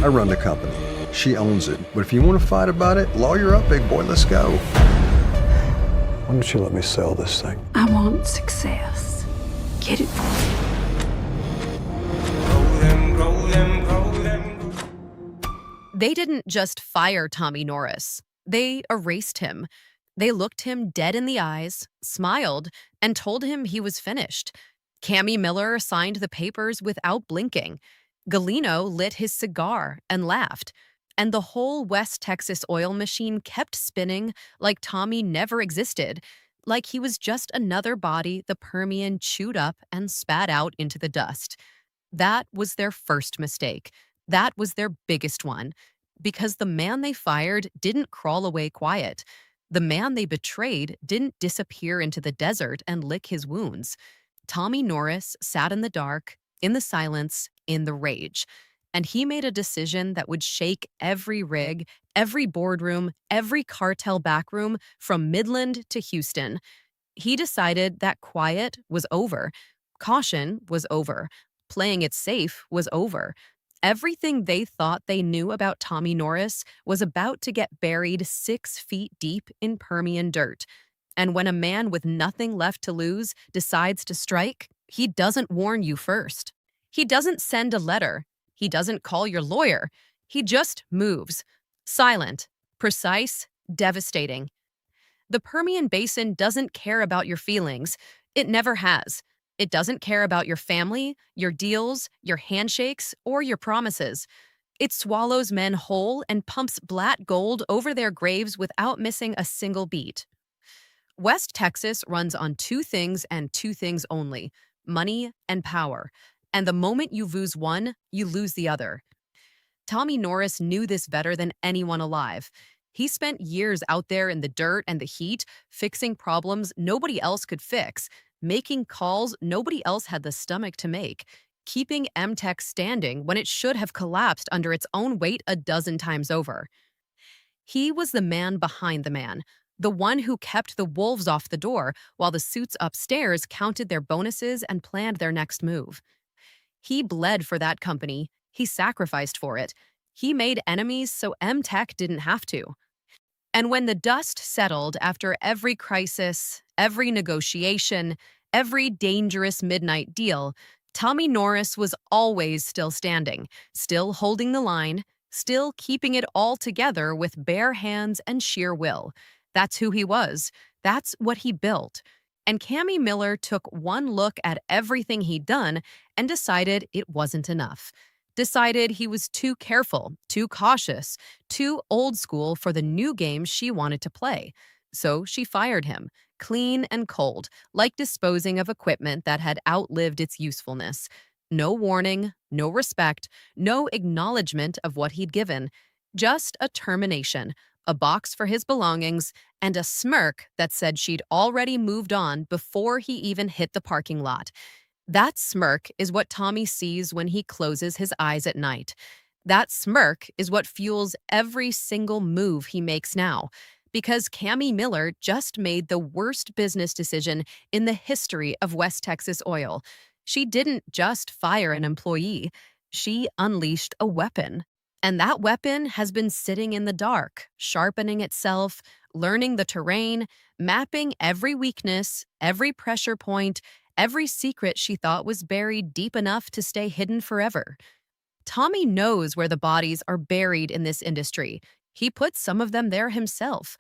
I run the company. She owns it. But if you want to fight about it, lawyer up, big boy, let's go. Why don't you let me sell this thing? I want success. Get it for me. They didn't just fire Tommy Norris. They erased him. They looked him dead in the eyes, smiled, and told him he was finished. Cami Miller signed the papers without blinking. Galino lit his cigar and laughed. And the whole West Texas oil machine kept spinning like Tommy never existed, like he was just another body the Permian chewed up and spat out into the dust. That was their first mistake. That was their biggest one. Because the man they fired didn't crawl away quiet. The man they betrayed didn't disappear into the desert and lick his wounds. Tommy Norris sat in the dark, in the silence, in the rage. And he made a decision that would shake every rig, every boardroom, every cartel backroom from Midland to Houston. He decided that quiet was over. Caution was over. Playing it safe was over. Everything they thought they knew about Tommy Norris was about to get buried 6 feet deep in Permian dirt. And when a man with nothing left to lose decides to strike, he doesn't warn you first. He doesn't send a letter. He doesn't call your lawyer. He just moves. Silent, precise, devastating. The Permian Basin doesn't care about your feelings. It never has. It doesn't care about your family, your deals, your handshakes, or your promises. It swallows men whole and pumps black gold over their graves without missing a single beat. West Texas runs on 2 things and 2 things only: money and power. And the moment you lose one, you lose the other. Tommy Norris knew this better than anyone alive. He spent years out there in the dirt and the heat, fixing problems nobody else could fix, making calls nobody else had the stomach to make, keeping MTech standing when it should have collapsed under its own weight a dozen times over. He was the man behind the man, the one who kept the wolves off the door while the suits upstairs counted their bonuses and planned their next move. He bled for that company. He sacrificed for it. He made enemies so MTech didn't have to. And when the dust settled after every crisis, every negotiation, every dangerous midnight deal, Tommy Norris was always still standing, still holding the line, still keeping it all together with bare hands and sheer will. That's who he was. That's what he built. And Cami Miller took one look at everything he'd done and decided it wasn't enough. Decided he was too careful, too cautious, too old school for the new game she wanted to play. So she fired him, clean and cold, like disposing of equipment that had outlived its usefulness. No warning, no respect, no acknowledgement of what he'd given. Just a termination, a box for his belongings, and a smirk that said she'd already moved on before he even hit the parking lot. That smirk is what Tommy sees when he closes his eyes at night. That smirk is what fuels every single move he makes now, because Cami Miller just made the worst business decision in the history of West Texas Oil. She didn't just fire an employee. She unleashed a weapon. And that weapon has been sitting in the dark, sharpening itself, learning the terrain, mapping every weakness, every pressure point, every secret she thought was buried deep enough to stay hidden forever. Tommy knows where the bodies are buried in this industry. He put some of them there himself.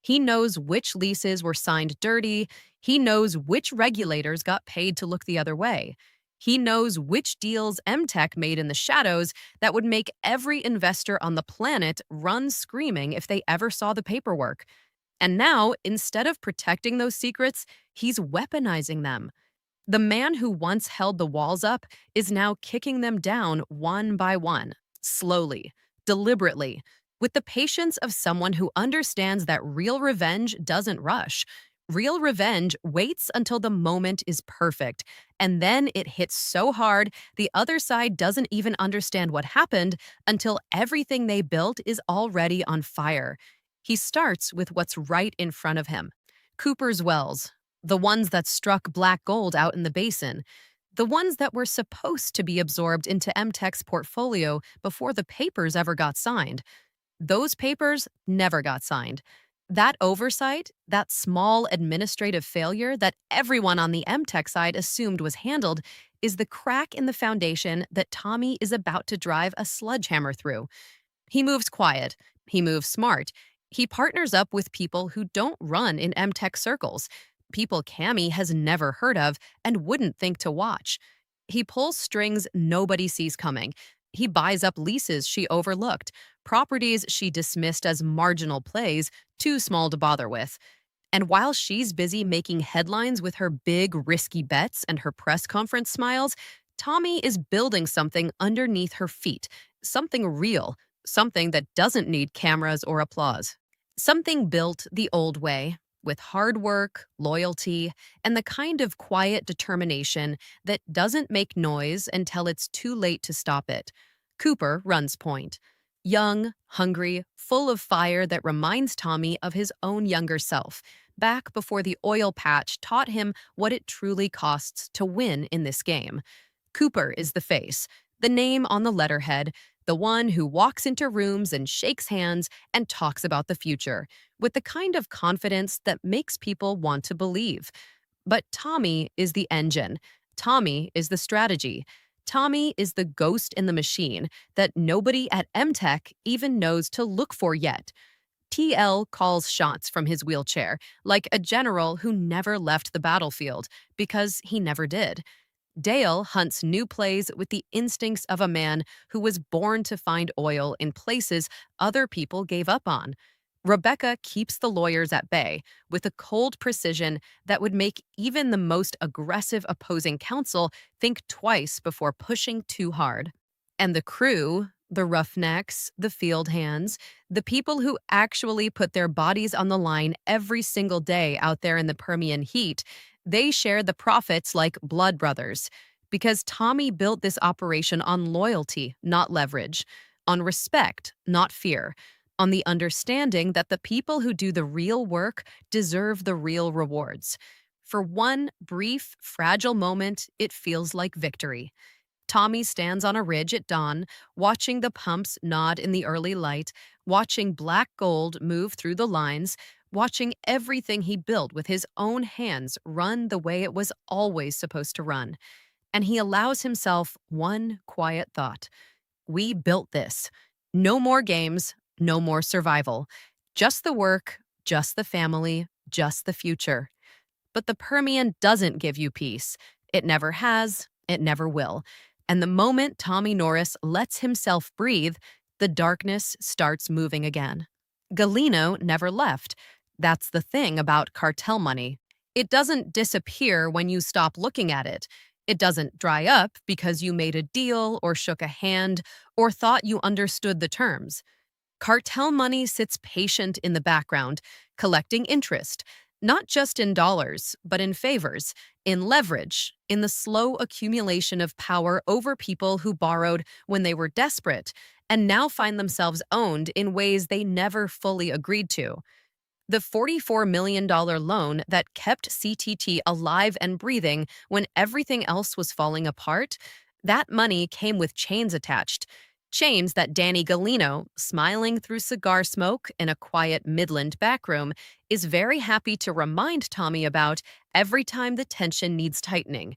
He knows which leases were signed dirty. He knows which regulators got paid to look the other way. He knows which deals MTech made in the shadows that would make every investor on the planet run screaming if they ever saw the paperwork. And now, instead of protecting those secrets, he's weaponizing them. The man who once held the walls up is now kicking them down one by one, slowly, deliberately, with the patience of someone who understands that real revenge doesn't rush. Real revenge waits until the moment is perfect, and then it hits so hard the other side doesn't even understand what happened until everything they built is already on fire. He starts with what's right in front of him. Cooper's wells, the ones that struck black gold out in the basin. The ones that were supposed to be absorbed into MTech's portfolio before the papers ever got signed. Those papers never got signed. That oversight, that small administrative failure that everyone on the MTech side assumed was handled, is the crack in the foundation that Tommy is about to drive a sledgehammer through. He moves quiet. He moves smart. He partners up with people who don't run in MTech circles, people Cami has never heard of and wouldn't think to watch. He pulls strings nobody sees coming. He buys up leases she overlooked, properties she dismissed as marginal plays, too small to bother with. And while she's busy making headlines with her big, risky bets and her press conference smiles, Tommy is building something underneath her feet, something real, something that doesn't need cameras or applause. Something built the old way, with hard work, loyalty, and the kind of quiet determination that doesn't make noise until it's too late to stop it. Cooper runs point. Young, hungry, full of fire that reminds Tommy of his own younger self, back before the oil patch taught him what it truly costs to win in this game. Cooper is the face, the name on the letterhead, the one who walks into rooms and shakes hands and talks about the future, with the kind of confidence that makes people want to believe. But Tommy is the engine. Tommy is the strategy. Tommy is the ghost in the machine that nobody at MTech even knows to look for yet. TL calls shots from his wheelchair, like a general who never left the battlefield, because he never did. Dale hunts new plays with the instincts of a man who was born to find oil in places other people gave up on. Rebecca keeps the lawyers at bay with a cold precision that would make even the most aggressive opposing counsel think twice before pushing too hard. And the crew, the roughnecks, the field hands, the people who actually put their bodies on the line every single day out there in the Permian heat, they share the profits like blood brothers. Because Tommy built this operation on loyalty, not leverage, on respect, not fear, on the understanding that the people who do the real work deserve the real rewards. For one brief, fragile moment, it feels like victory. Tommy stands on a ridge at dawn, watching the pumps nod in the early light, watching black gold move through the lines, watching everything he built with his own hands run the way it was always supposed to run. And he allows himself one quiet thought. We built this. No more games, no more survival. Just the work, just the family, just the future. But the Permian doesn't give you peace. It never has, it never will. And the moment Tommy Norris lets himself breathe, the darkness starts moving again. Galeno never left. That's the thing about cartel money. It doesn't disappear when you stop looking at it. It doesn't dry up because you made a deal or shook a hand or thought you understood the terms. Cartel money sits patient in the background, collecting interest, not just in dollars, but in favors, in leverage, in the slow accumulation of power over people who borrowed when they were desperate and now find themselves owned in ways they never fully agreed to. The $44 million loan that kept CTT alive and breathing when everything else was falling apart, that money came with chains attached. Chains that Danny Galeno, smiling through cigar smoke in a quiet Midland backroom, is very happy to remind Tommy about every time the tension needs tightening.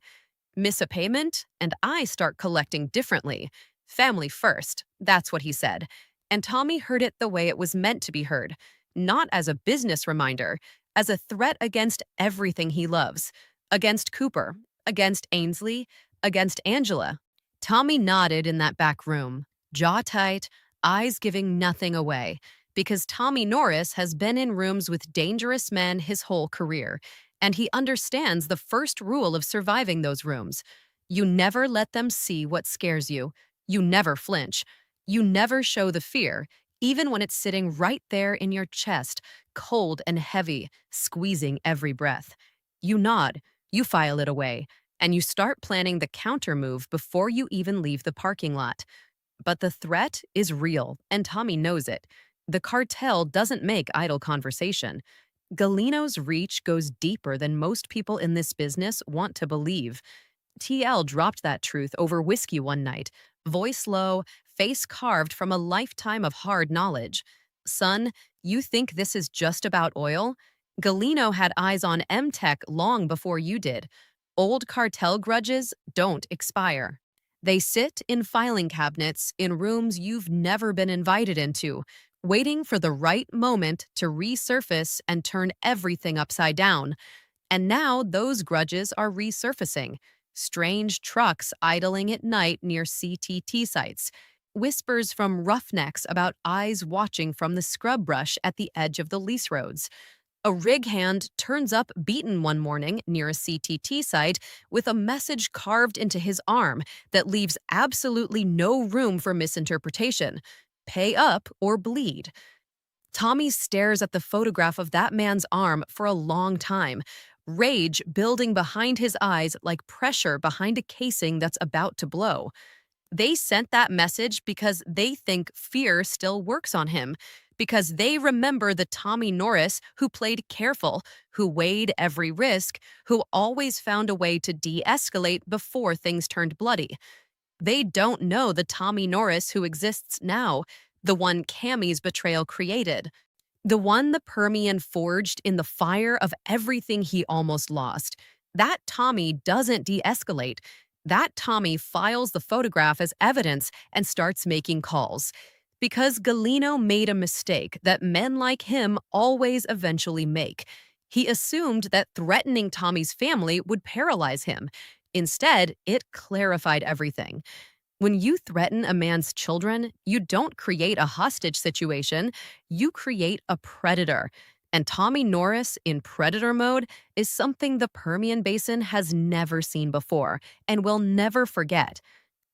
Miss a payment, and I start collecting differently. Family first, that's what he said. And Tommy heard it the way it was meant to be heard, not as a business reminder, as a threat against everything he loves, against Cooper, against Ainsley, against Angela. Tommy nodded in that back room, jaw tight, eyes giving nothing away, because Tommy Norris has been in rooms with dangerous men his whole career, and he understands the first rule of surviving those rooms. You never let them see what scares you. You never flinch. You never show the fear, even when it's sitting right there in your chest, cold and heavy, squeezing every breath. You nod, you file it away, and you start planning the counter move before you even leave the parking lot. But the threat is real, and Tommy knows it. The cartel doesn't make idle conversation. Galeno's reach goes deeper than most people in this business want to believe. TL dropped that truth over whiskey one night, voice low, face carved from a lifetime of hard knowledge. Son, you think this is just about oil? Galeno had eyes on MTech long before you did. Old cartel grudges don't expire. They sit in filing cabinets in rooms you've never been invited into, waiting for the right moment to resurface and turn everything upside down. And now those grudges are resurfacing. Strange trucks idling at night near CTT sites. Whispers from roughnecks about eyes watching from the scrub brush at the edge of the lease roads. A rig hand turns up beaten one morning near a CTT site with a message carved into his arm that leaves absolutely no room for misinterpretation. Pay up or bleed. Tommy stares at the photograph of that man's arm for a long time, rage building behind his eyes like pressure behind a casing that's about to blow. They sent that message because they think fear still works on him, because they remember the Tommy Norris who played careful, who weighed every risk, who always found a way to de-escalate before things turned bloody. They don't know the Tommy Norris who exists now, the one Cami's betrayal created. The one the Permian forged in the fire of everything he almost lost. That Tommy doesn't de-escalate. That Tommy files the photograph as evidence and starts making calls. Because Galeno made a mistake that men like him always eventually make. He assumed that threatening Tommy's family would paralyze him. Instead, it clarified everything. When you threaten a man's children, you don't create a hostage situation, you create a predator. And Tommy Norris in predator mode is something the Permian Basin has never seen before and will never forget.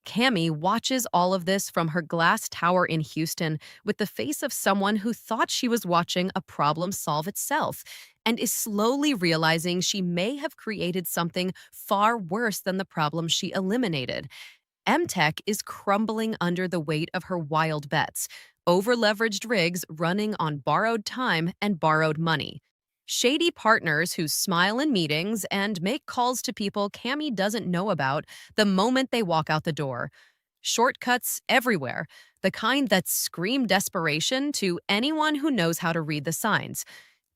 Cami watches all of this from her glass tower in Houston with the face of someone who thought she was watching a problem solve itself and is slowly realizing she may have created something far worse than the problem she eliminated. MTech is crumbling under the weight of her wild bets, over-leveraged rigs running on borrowed time and borrowed money. Shady partners who smile in meetings and make calls to people Cami doesn't know about the moment they walk out the door. Shortcuts everywhere, the kind that scream desperation to anyone who knows how to read the signs.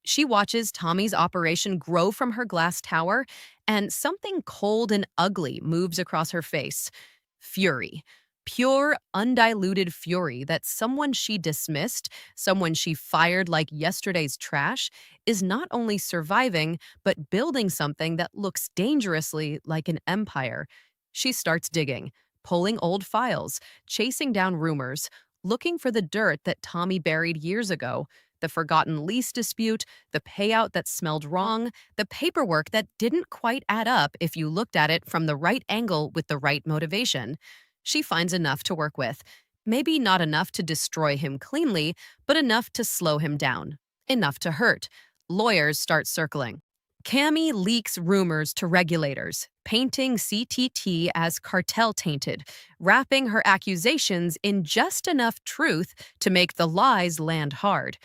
She watches Tommy's operation grow from her glass tower, and something cold and ugly moves across her face. Fury. Pure, undiluted fury that someone she dismissed, someone she fired like yesterday's trash, is not only surviving, but building something that looks dangerously like an empire. She starts digging, pulling old files, chasing down rumors, looking for the dirt that Tommy buried years ago, the forgotten lease dispute, the payout that smelled wrong, the paperwork that didn't quite add up if you looked at it from the right angle with the right motivation. She finds enough to work with. Maybe not enough to destroy him cleanly, but enough to slow him down. Enough to hurt. Lawyers start circling. Cami leaks rumors to regulators, painting CTT as cartel-tainted, wrapping her accusations in just enough truth to make the lies land hard.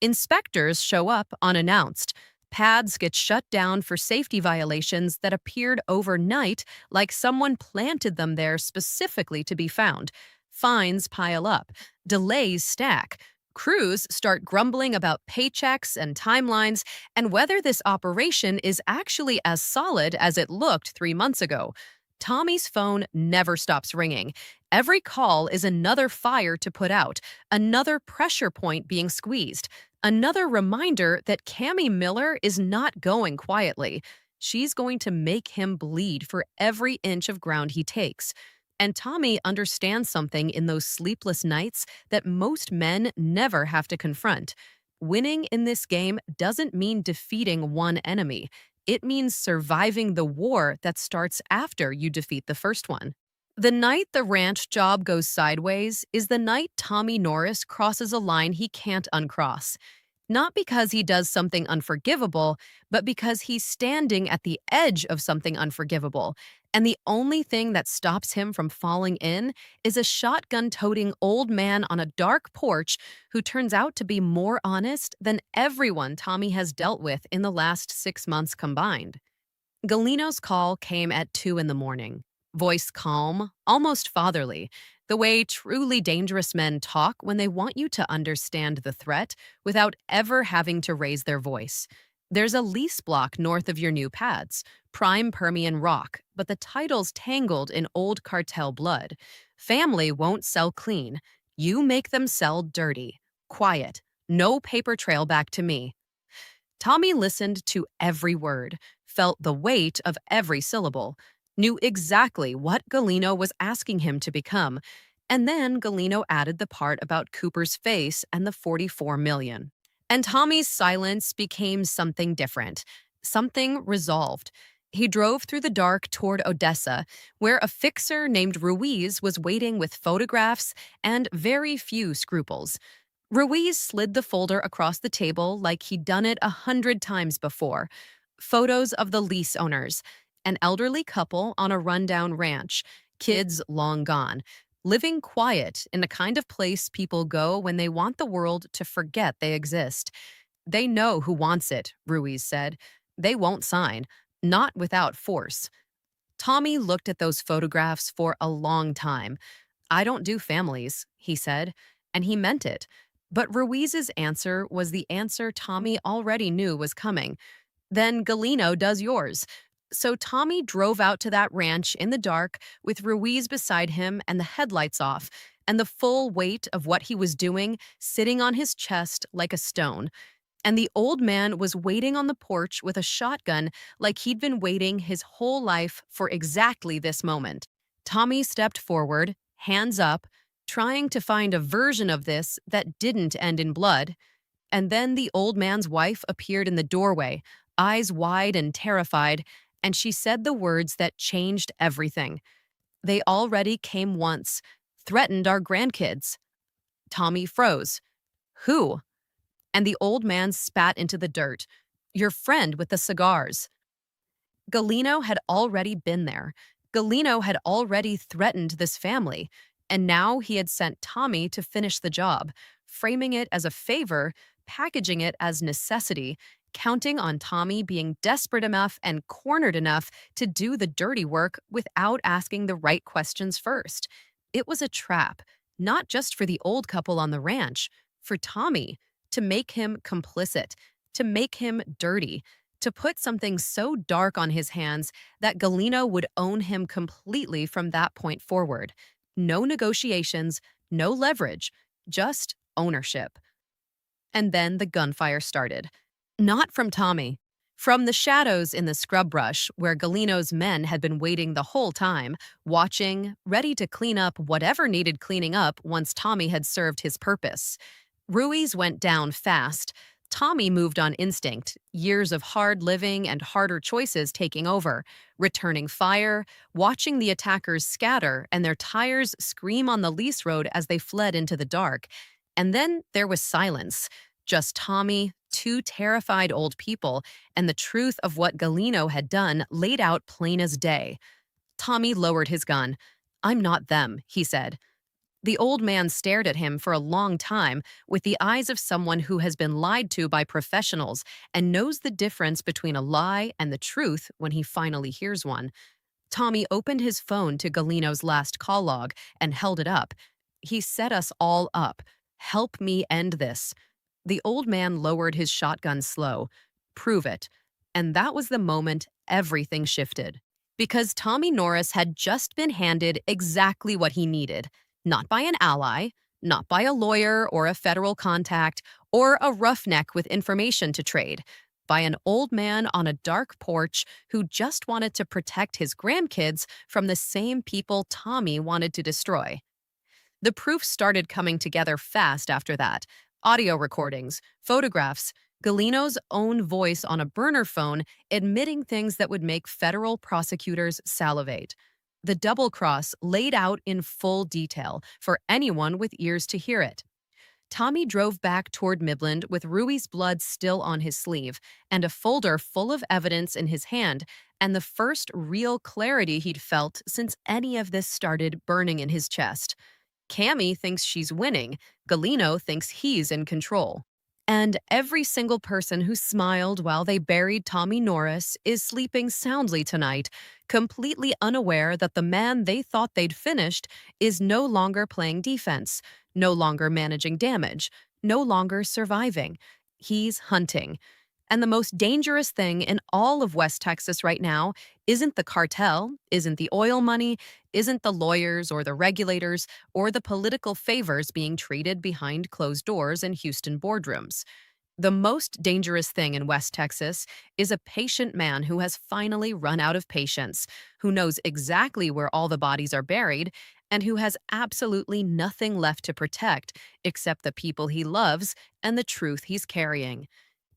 Inspectors show up unannounced. Pads get shut down for safety violations that appeared overnight, like someone planted them there specifically to be found. Fines pile up. Delays stack. Crews start grumbling about paychecks and timelines and whether this operation is actually as solid as it looked 3 months ago. Tommy's phone never stops ringing. Every call is another fire to put out, another pressure point being squeezed. Another reminder that Cami Miller is not going quietly. She's going to make him bleed for every inch of ground he takes. And Tommy understands something in those sleepless nights that most men never have to confront. Winning in this game doesn't mean defeating one enemy. It means surviving the war that starts after you defeat the first one. The night the ranch job goes sideways is the night Tommy Norris crosses a line he can't uncross. Not because he does something unforgivable, but because he's standing at the edge of something unforgivable. And the only thing that stops him from falling in is a shotgun-toting old man on a dark porch who turns out to be more honest than everyone Tommy has dealt with in the last 6 months combined. Galino's call came at 2 in the morning. Voice calm, almost fatherly, the way truly dangerous men talk when they want you to understand the threat without ever having to raise their voice. There's a lease block north of your new pads, prime Permian rock, but the title's tangled in old cartel blood. Family won't sell clean. You make them sell dirty. Quiet. No paper trail back to me. Tommy listened to every word, felt the weight of every syllable, knew exactly what Galino was asking him to become, and then Galino added the part about Cooper's face and the 44 million. And Tommy's silence became something different, something resolved. He drove through the dark toward Odessa, where a fixer named Ruiz was waiting with photographs and very few scruples. Ruiz slid the folder across the table like he'd done it 100 times before. Photos of the lease owners, an elderly couple on a rundown ranch, kids long gone, living quiet in the kind of place people go when they want the world to forget they exist. They know who wants it, Ruiz said. They won't sign, not without force. Tommy looked at those photographs for a long time. I don't do families, he said, and he meant it. But Ruiz's answer was the answer Tommy already knew was coming. Then Galino does yours. So Tommy drove out to that ranch in the dark with Ruiz beside him and the headlights off, and the full weight of what he was doing sitting on his chest like a stone. And the old man was waiting on the porch with a shotgun like he'd been waiting his whole life for exactly this moment. Tommy stepped forward, hands up, trying to find a version of this that didn't end in blood. And then the old man's wife appeared in the doorway, eyes wide and terrified, and she said the words that changed everything. They already came once, threatened our grandkids. Tommy froze. Who? And the old man spat into the dirt. Your friend with the cigars. Galino had already been there. Galino had already threatened this family, and now he had sent Tommy to finish the job, framing it as a favor, packaging it as necessity, counting on Tommy being desperate enough and cornered enough to do the dirty work without asking the right questions first. It was a trap, not just for the old couple on the ranch, for Tommy, to make him complicit, to make him dirty, to put something so dark on his hands that Galino would own him completely from that point forward. No negotiations, no leverage, just ownership. And then the gunfire started. Not from Tommy. From the shadows in the scrub brush where Galino's men had been waiting the whole time, watching, ready to clean up whatever needed cleaning up once Tommy had served his purpose. Ruiz went down fast. Tommy moved on instinct, years of hard living and harder choices taking over, returning fire, watching the attackers scatter and their tires scream on the lease road as they fled into the dark. And then there was silence. Just Tommy, two terrified old people, and the truth of what Galino had done laid out plain as day. Tommy lowered his gun. I'm not them, he said. The old man stared at him for a long time with the eyes of someone who has been lied to by professionals and knows the difference between a lie and the truth when he finally hears one. Tommy opened his phone to Galino's last call log and held it up. He set us all up. Help me end this. The old man lowered his shotgun slow. Prove it. And that was the moment everything shifted. Because Tommy Norris had just been handed exactly what he needed. Not by an ally, not by a lawyer or a federal contact, or a roughneck with information to trade. By an old man on a dark porch who just wanted to protect his grandkids from the same people Tommy wanted to destroy. The proof started coming together fast after that. Audio recordings, photographs, Galino's own voice on a burner phone admitting things that would make federal prosecutors salivate. The double cross laid out in full detail for anyone with ears to hear it. Tommy drove back toward Midland with Rui's blood still on his sleeve and a folder full of evidence in his hand and the first real clarity he'd felt since any of this started burning in his chest. Cami thinks she's winning. Galino thinks he's in control. And every single person who smiled while they buried Tommy Norris is sleeping soundly tonight, completely unaware that the man they thought they'd finished is no longer playing defense, no longer managing damage, no longer surviving. He's hunting. And the most dangerous thing in all of West Texas right now isn't the cartel, isn't the oil money, isn't the lawyers or the regulators or the political favors being traded behind closed doors in Houston boardrooms. The most dangerous thing in West Texas is a patient man who has finally run out of patience, who knows exactly where all the bodies are buried, and who has absolutely nothing left to protect except the people he loves and the truth he's carrying.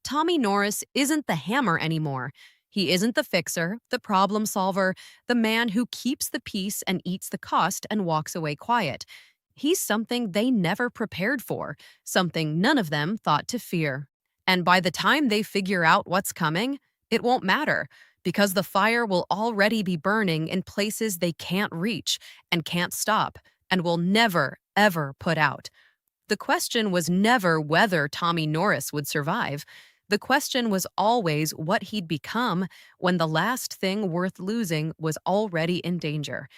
Tommy Norris isn't the hammer anymore. He isn't the fixer, the problem solver, the man who keeps the peace and eats the cost and walks away quiet. He's something they never prepared for, something none of them thought to fear. And by the time they figure out what's coming, it won't matter, because the fire will already be burning in places they can't reach and can't stop and will never, ever put out. The question was never whether Tommy Norris would survive. The question was always what he'd become when the last thing worth losing was already in danger.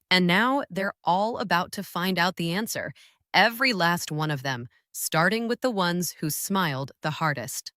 And now they're all about to find out the answer, every last one of them, starting with the ones who smiled the hardest.